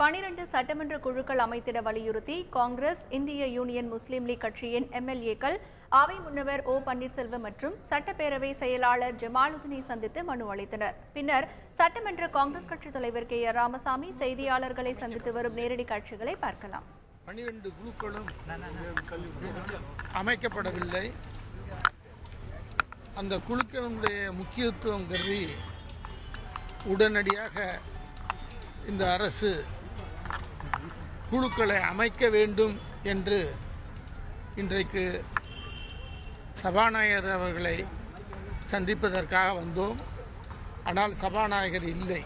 12 சட்டமன்ற குழுக்கள் அமைத்திட வலியுறுத்தி காங்கிரஸ், இந்திய யூனியன் முஸ்லீம் லீக் கட்சியின் எம்எல்ஏக்கள் அவை முன்னவர் ஓ பன்னீர்செல்வம் மற்றும் சட்டப்பேரவை செயலாளர் ஜமாலுதீனை சந்தித்து மனு அளித்தனர். பின்னர் சட்டமன்ற காங்கிரஸ் கட்சித் தலைவர் கே ஆர் ராமசாமி செய்தியாளர்களை சந்தித்து வரும் நேரடி காட்சிகளை பார்க்கலாம். 12 குழுக்களும் அமைக்கப்படவில்லை. அந்த குழுக்களுடைய முக்கியத்துவம் கருதி உடனடியாக இந்த அரசு குழுக்களை அமைக்க வேண்டும் என்று இன்றைக்கு சபாநாயகர் அவர்களை சந்திப்பதற்காக வந்தோம். ஆனால் சபாநாயகர் இல்லை.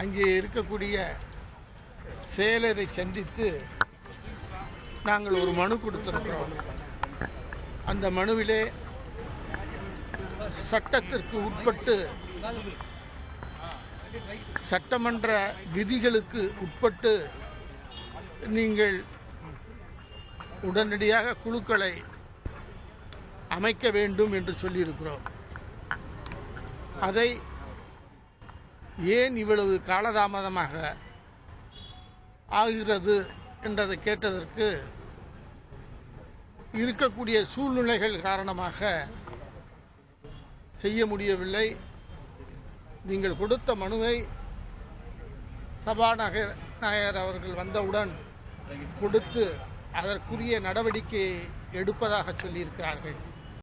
அங்கே இருக்கக்கூடிய செயலரை சந்தித்து நாங்கள் ஒரு மனு கொடுத்திருக்கிறோம். அந்த மனுவிலே சட்டத்திற்கு உட்பட்டு சட்டமன்ற விதிகளுக்கு உட்பட்டு நீங்கள் உடனடியாக குழுக்களை அமைக்க வேண்டும் என்று சொல்லியிருக்கிறோம். அதை ஏன் இவ்வளவு காலதாமதமாக ஆகிறது என்றதை கேட்டதற்கு இருக்கக்கூடிய சூழ்நிலைகள் காரணமாக செய்ய முடியவில்லை. நீங்கள் கொடுத்த மனுவை சபாநாயகர் அவர்கள் வந்தவுடன் கொடுத்து அதற்குரிய நடவடிக்கை எடுப்பதாக சொல்லியிருக்கிறார்கள்.